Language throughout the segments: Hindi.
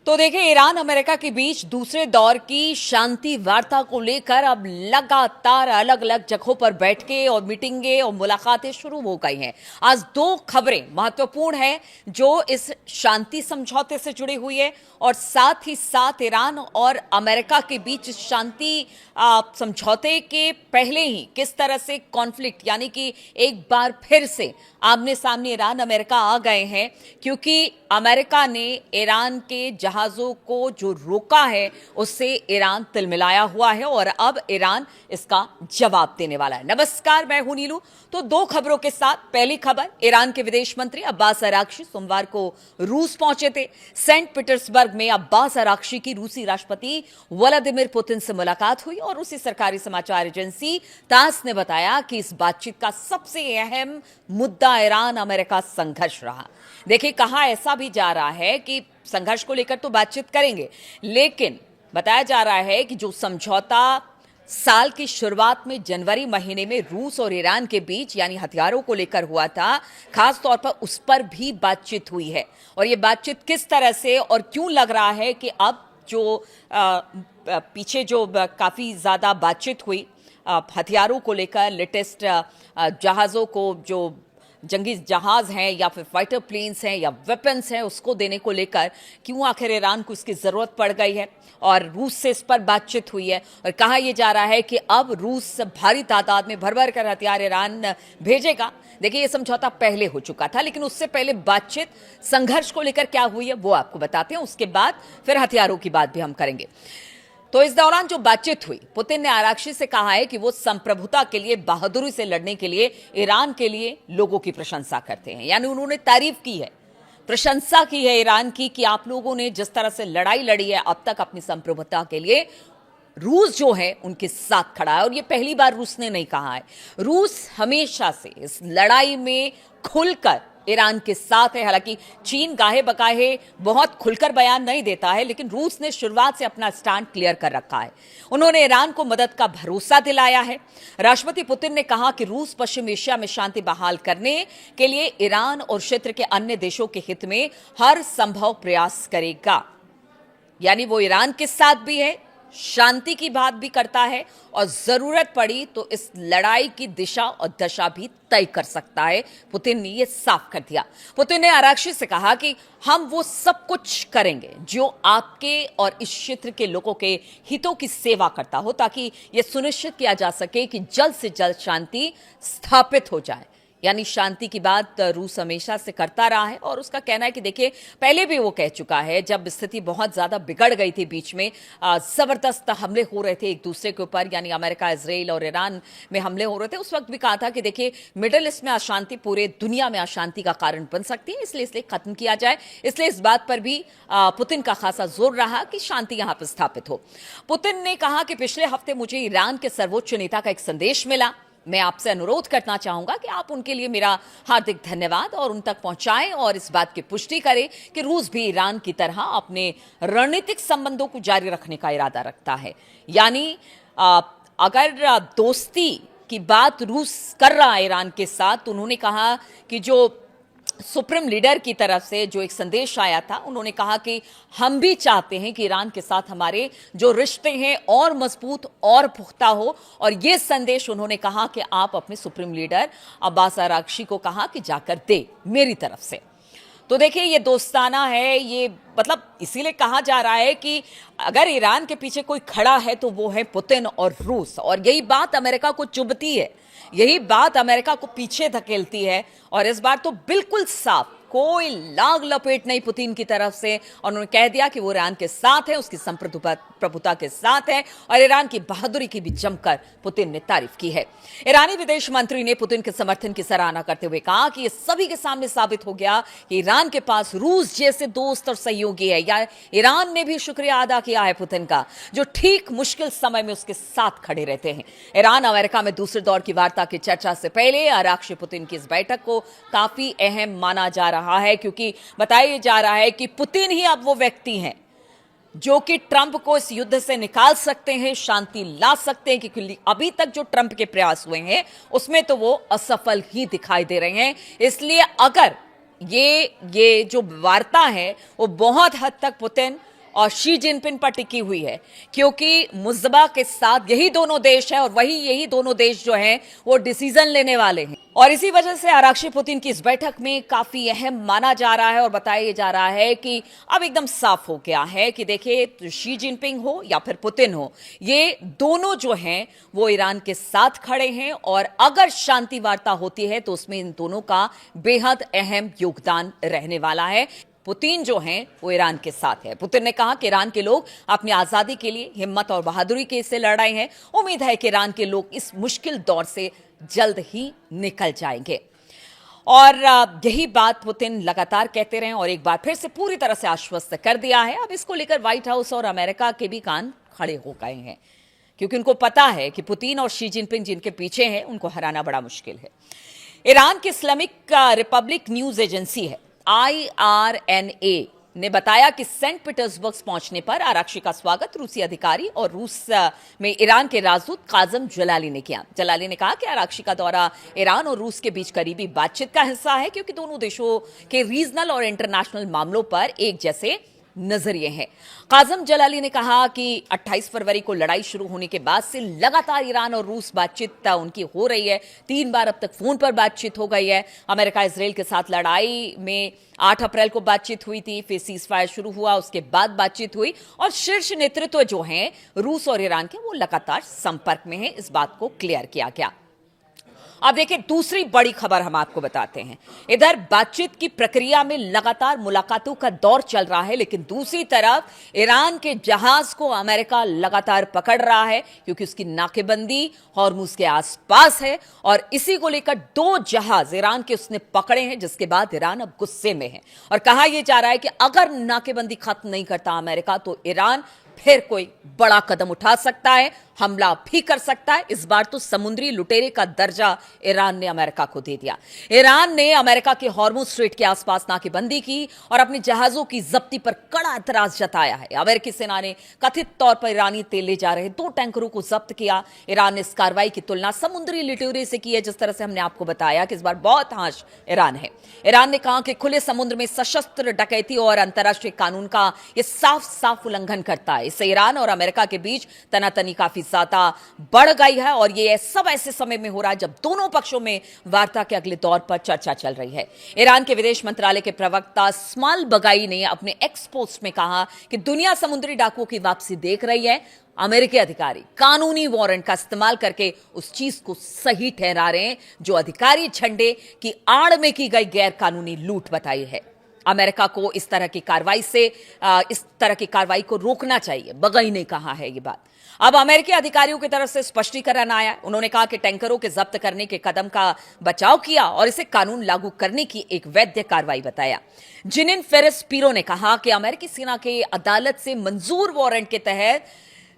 तो देखिए, ईरान अमेरिका के बीच दूसरे दौर की शांति वार्ता को लेकर अब लगातार अलग अलग जगहों पर बैठ के और मीटिंगें और मुलाकातें शुरू हो गई हैं। आज दो खबरें महत्वपूर्ण हैं जो इस शांति समझौते से जुड़ी हुई है और साथ ही साथ ईरान और अमेरिका के बीच शांति समझौते के पहले ही किस तरह से कॉन्फ्लिक्ट यानी कि एक बार फिर से आमने सामने ईरान अमेरिका आ गए हैं, क्योंकि अमेरिका ने ईरान के जहाजों को जो रोका है उससे ईरान तिलमिलाया हुआ है और अब ईरान इसका जवाब देने वाला है। नमस्कार, मैं हूं नीलू। तो दो खबरों के साथ पहली खबर, ईरान के विदेश मंत्री अब्बास अराक्ची सोमवार को रूस पहुंचे थे। सेंट पीटर्सबर्ग में अब्बास अराक्ची की रूसी राष्ट्रपति व्लादिमीर पुतिन से मुलाकात हुई और रूसी सरकारी समाचार एजेंसी तास ने बताया कि इस बातचीत का सबसे अहम मुद्दा ईरान अमेरिका संघर्ष रहा। देखिए, कहा ऐसा भी जा रहा है कि संघर्ष को लेकर तो बातचीत करेंगे, लेकिन बताया जा रहा है कि जो समझौता साल की शुरुआत में जनवरी महीने में रूस और ईरान के बीच यानी हथियारों को लेकर हुआ था, खास तौर पर उस पर भी बातचीत हुई है। और ये बातचीत किस तरह से और क्यों लग रहा है कि अब जो पीछे जो काफी ज्यादा बातचीत हुई हथियारों को लेकर, लेटेस्ट जहाजों को, जो जंगी जहाज हैं या फिर फाइटर प्लेन्स हैं या वेपन्स हैं, उसको देने को लेकर क्यों आखिर ईरान को इसकी जरूरत पड़ गई है और रूस से इस पर बातचीत हुई है। और कहा यह जा रहा है कि अब रूस भारी तादाद में भर भर कर हथियार ईरान भेजेगा। देखिए, यह समझौता पहले हो चुका था, लेकिन उससे पहले बातचीत संघर्ष को लेकर क्या हुई है वो आपको बताते हैं, उसके बाद फिर हथियारों की बात भी हम करेंगे। तो इस दौरान जो बातचीत हुई, पुतिन ने आराक्ची से कहा है कि वो संप्रभुता के लिए बहादुरी से लड़ने के लिए ईरान के लिए लोगों की प्रशंसा करते हैं। यानी उन्होंने तारीफ की है, प्रशंसा की है ईरान की कि आप लोगों ने जिस तरह से लड़ाई लड़ी है अब तक अपनी संप्रभुता के लिए, रूस जो है उनके साथ खड़ा है। और ये पहली बार रूस ने नहीं कहा है, रूस हमेशा से इस लड़ाई में खुलकर ईरान के साथ है। हालांकि चीन गाहे बकाहे बहुत खुलकर बयान नहीं देता है, लेकिन रूस ने शुरुआत से अपना स्टैंड क्लियर कर रखा है। उन्होंने ईरान को मदद का भरोसा दिलाया है। राष्ट्रपति पुतिन ने कहा कि रूस पश्चिम एशिया में शांति बहाल करने के लिए ईरान और क्षेत्र के अन्य देशों के हित में हर संभव प्रयास करेगा। यानी वो ईरान के साथ भी है, शांति की बात भी करता है और जरूरत पड़ी तो इस लड़ाई की दिशा और दशा भी तय कर सकता है। पुतिन ने यह साफ कर दिया। पुतिन ने आराक्ची से कहा कि हम वो सब कुछ करेंगे जो आपके और इस क्षेत्र के लोगों के हितों की सेवा करता हो, ताकि यह सुनिश्चित किया जा सके कि जल्द से जल्द शांति स्थापित हो जाए। यानी शांति की बात रूस हमेशा से करता रहा है और उसका कहना है कि देखिए, पहले भी वो कह चुका है, जब स्थिति बहुत ज्यादा बिगड़ गई थी, बीच में जबरदस्त हमले हो रहे थे एक दूसरे के ऊपर, यानी अमेरिका, इजराइल और ईरान में हमले हो रहे थे, उस वक्त भी कहा था कि देखिए, मिडिल ईस्ट में अशांति पूरे दुनिया में अशांति का कारण बन सकती है, इसलिए खत्म किया जाए। इसलिए इस बात पर भी पुतिन का खासा जोर रहा कि शांति यहां पर स्थापित हो। पुतिन ने कहा कि पिछले हफ्ते मुझे ईरान के सर्वोच्च नेता का एक संदेश मिला। मैं आपसे अनुरोध करना चाहूंगा कि आप उनके लिए मेरा हार्दिक धन्यवाद और उन तक पहुंचाएं और इस बात की पुष्टि करें कि रूस भी ईरान की तरह अपने रणनीतिक संबंधों को जारी रखने का इरादा रखता है। यानी अगर दोस्ती की बात रूस कर रहा है ईरान के साथ, तो उन्होंने कहा कि जो सुप्रीम लीडर की तरफ से जो एक संदेश आया था, उन्होंने कहा कि हम भी चाहते हैं कि ईरान के साथ हमारे जो रिश्ते हैं और मजबूत और पुख्ता हो। और ये संदेश उन्होंने कहा कि आप अपने सुप्रीम लीडर अब्बास अराक्ची को कहा कि जाकर दे मेरी तरफ से। तो देखिए, ये दोस्ताना है, ये मतलब इसीलिए कहा जा रहा है कि अगर ईरान के पीछे कोई खड़ा है तो वो है पुतिन और रूस। और यही बात अमेरिका को चुभती है, यही बात अमेरिका को पीछे धकेलती है। और इस बार तो बिल्कुल साफ, कोई लाग लपेट नहीं पुतिन की तरफ से। और उन्होंने कह दिया कि वो ईरान के साथ है, उसकी संप्रभुता के साथ है और ईरान की बहादुरी की भी जमकर पुतिन ने तारीफ की है। ईरानी विदेश मंत्री ने पुतिन के समर्थन की सराहना करते हुए कहा कि यह सभी के सामने साबित हो गया कि ईरान के पास रूस जैसे दोस्त और सहयोगी है। या ईरान ने भी शुक्रिया अदा किया है पुतिन का, जो ठीक मुश्किल समय में उसके साथ खड़े रहते हैं। ईरान अमेरिका में दूसरे दौर की वार्ता की चर्चा से पहले आराक्ची पुतिन की इस बैठक को काफी अहम माना जा रहा है, क्योंकि बताया जा रहा है कि पुतिन ही अब वो व्यक्ति हैं जो कि ट्रंप को इस युद्ध से निकाल सकते हैं, शांति ला सकते हैं। क्योंकि अभी तक जो ट्रंप के प्रयास हुए हैं उसमें तो वो असफल ही दिखाई दे रहे हैं। इसलिए अगर ये जो वार्ता है वो बहुत हद तक पुतिन और शी जिनपिंग पर टिकी हुई है, क्योंकि मुज़्तबा के साथ यही दोनों देश हैं और यही दोनों देश जो हैं वो डिसीजन लेने वाले हैं। और इसी वजह से आरक्षी पुतिन की इस बैठक में काफी अहम माना जा रहा है और बताया जा रहा है कि अब एकदम साफ हो गया है कि देखिए, शी जिनपिंग हो या फिर पुतिन हो, ये दोनों जो हैं वो ईरान के साथ खड़े हैं और अगर शांति वार्ता होती है तो उसमें इन दोनों का बेहद अहम योगदान रहने वाला है। पुतिन जो हैं वो ईरान के साथ है। पुतिन ने कहा कि ईरान के लोग अपनी आजादी के लिए हिम्मत और बहादुरी के से लड़ रहे हैं। उम्मीद है कि ईरान के लोग इस मुश्किल दौर से जल्द ही निकल जाएंगे। और यही बात पुतिन लगातार कहते रहे और एक बार फिर से पूरी तरह से आश्वस्त कर दिया है। अब इसको लेकर व्हाइट हाउस और अमेरिका के भी कान खड़े हो गए हैं, क्योंकि उनको पता है कि पुतिन और शी जिनपिंग जिनके पीछे हैं उनको हराना बड़ा मुश्किल है। ईरान की इस्लामिक रिपब्लिक न्यूज एजेंसी है IRNA ने बताया कि सेंट पीटर्सबर्ग पहुंचने पर आरक्षी का स्वागत रूसी अधिकारी और रूस में ईरान के राजदूत काजम जलाली ने किया। जलाली ने कहा कि आरक्षी का दौरा ईरान और रूस के बीच करीबी बातचीत का हिस्सा है, क्योंकि दोनों देशों के रीजनल और इंटरनेशनल मामलों पर एक जैसे नजरिए हैं। काजम जलाली ने कहा कि 28 फरवरी को लड़ाई शुरू होने के बाद से लगातार ईरान और रूस बातचीत उनकी हो रही है। 3 बार अब तक फोन पर बातचीत हो गई है। अमेरिका इजराइल के साथ लड़ाई में 8 अप्रैल को बातचीत हुई थी, फिर सीज फायर शुरू हुआ, उसके बाद बातचीत हुई और शीर्ष नेतृत्व जो हैं रूस और ईरान के वो लगातार संपर्क में है। इस बात को क्लियर किया गया। अब देखिए, दूसरी बड़ी खबर हम आपको बताते हैं। इधर बातचीत की प्रक्रिया में लगातार मुलाकातों का दौर चल रहा है, लेकिन दूसरी तरफ ईरान के जहाज को अमेरिका लगातार पकड़ रहा है, क्योंकि उसकी नाकेबंदी हॉर्मुज के आसपास है और इसी को लेकर 2 जहाज ईरान के उसने पकड़े हैं, जिसके बाद ईरान अब गुस्से में है और कहा यह जा रहा है कि अगर नाकेबंदी खत्म नहीं करता अमेरिका तो ईरान फिर कोई बड़ा कदम उठा सकता है, हमला भी कर सकता है। इस बार तो समुद्री लुटेरे का दर्जा ईरान ने अमेरिका को दे दिया। ईरान ने अमेरिका के हॉर्मुज स्ट्रेट के आसपास नाकेबंदी की और अपने जहाजों की जब्ती पर कड़ा एतराज जताया है। अमेरिकी सेना ने कथित तौर पर ईरानी तेल ले जा रहे 2 टैंकरों को जब्त किया। ईरान ने इस कार्रवाई की तुलना समुद्री लुटेरे से की है, जिस तरह से हमने आपको बताया कि इस बार बहुत हाश ईरान है। ईरान ने कहा कि खुले समुद्र में सशस्त्र डकैती और अंतर्राष्ट्रीय कानून का यह साफ साफ उल्लंघन करता है। इससे ईरान और अमेरिका के बीच तनातनी काफी ज्यादा बढ़ गई है और ये सब ऐसे समय में हो रहा है जब दोनों पक्षों में वार्ता के अगले दौर पर चर्चा चल रही है। ईरान के विदेश मंत्रालय के प्रवक्ता इस्माइल बगाई ने अपने एक्स पोस्ट में कहा कि दुनिया समुद्री डाकुओं की वापसी देख रही है। अमेरिकी अधिकारी कानूनी वारंट का इस्तेमाल करके उस चीज को सही ठहरा रहे हैं जो अधिकारी झंडे की आड़ में की गई गैर कानूनी लूट बताई है। अमेरिका को इस तरह की कार्रवाई को रोकना चाहिए, बगई ने कहा है ये बात। अब अमेरिकी अधिकारियों की तरफ से स्पष्टीकरण आया। उन्होंने कहा कि टैंकरों के जब्त करने के कदम का बचाव किया और इसे कानून लागू करने की एक वैध कार्रवाई बताया। जिनिन फेरिस पीरो ने कहा कि अमेरिकी सेना के अदालत से मंजूर वारंट के तहत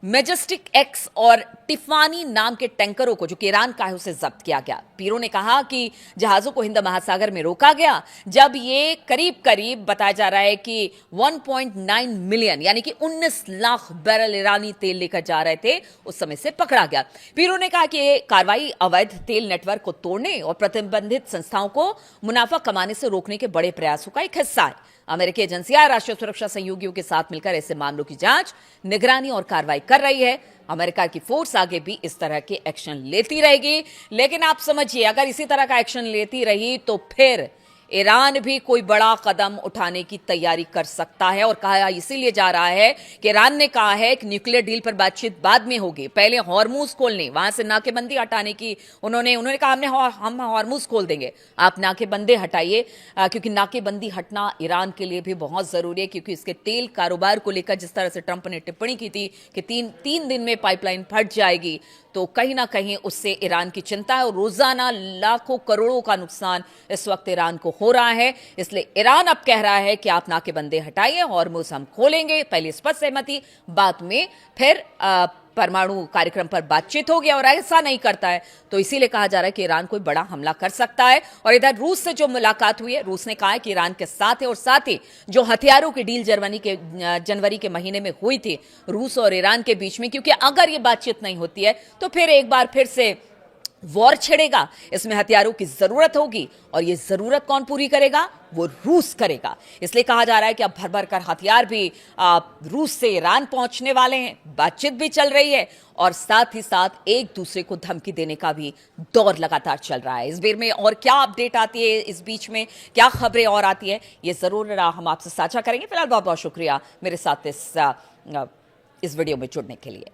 मैजेस्टिक एक्स और टिफानी नाम के टैंकरों को, जो कि ईरान का है, उसे जब्त किया गया। पीरो ने कहा कि जहाजों को हिंद महासागर में रोका गया जब ये करीब बताया जा रहा है कि 1.9 मिलियन यानी कि 19 लाख बैरल ईरानी तेल लेकर जा रहे थे, उस समय से पकड़ा गया। पीरो ने कहा कि ये कार्रवाई अवैध तेल नेटवर्क को तोड़ने और प्रतिबंधित संस्थाओं को मुनाफा कमाने से रोकने के बड़े प्रयासों का एक हिस्सा है। अमेरिकी एजेंसियां राष्ट्रीय सुरक्षा सहयोगियों के साथ मिलकर ऐसे मामलों की जांच, निगरानी और कार्रवाई कर रही है। अमेरिका की फोर्स आगे भी इस तरह के एक्शन लेती रहेगी। लेकिन आप समझिए, अगर इसी तरह का एक्शन लेती रही तो फिर ईरान भी कोई बड़ा कदम उठाने की तैयारी कर सकता है। और कहा इसीलिए जा रहा है कि ईरान ने कहा है कि न्यूक्लियर डील पर बातचीत बाद में होगी, पहले हॉर्मुज खोलने, वहां से नाकेबंदी हटाने की उन्होंने कहा हम हॉर्मुज खोल देंगे, आप नाकेबंदी हटाइए, क्योंकि नाकेबंदी हटना ईरान के लिए भी बहुत जरूरी है। क्योंकि इसके तेल कारोबार को लेकर जिस तरह से ट्रंप ने टिप्पणी की थी कि तीन दिन में पाइपलाइन फट जाएगी, तो कहीं ना कहीं उससे ईरान की चिंता है और रोजाना लाखों करोड़ों का नुकसान इस वक्त ईरान को हो रहा है। इसलिए ईरान अब कह रहा है कि आप नाकेबंदी हटाइए, हॉर्मुज हम खोलेंगे, पहले स्पष्ट सहमति, बाद में फिर परमाणु कार्यक्रम पर बातचीत होगी। और ऐसा नहीं करता है तो इसीलिए कहा जा रहा है कि ईरान कोई बड़ा हमला कर सकता है। और इधर रूस से जो मुलाकात हुई है, रूस ने कहा है कि ईरान के साथ है और साथ ही जो हथियारों की डील जनवरी के महीने में हुई थी रूस और ईरान के बीच में, क्योंकि अगर ये बातचीत नहीं होती है तो फिर एक बार फिर से वॉर छिड़ेगा, इसमें हथियारों की जरूरत होगी और ये जरूरत कौन पूरी करेगा? वो रूस करेगा। इसलिए कहा जा रहा है कि अब भर भर कर हथियार भी रूस से ईरान पहुंचने वाले हैं, बातचीत भी चल रही है और साथ ही साथ एक दूसरे को धमकी देने का भी दौर लगातार चल रहा है। इस बीच में और क्या अपडेट आती है, इस बीच में क्या खबरें और आती है, ये जरूर हम आपसे साझा करेंगे। फिलहाल बहुत बहुत शुक्रिया मेरे साथ इस वीडियो में जुड़ने के लिए।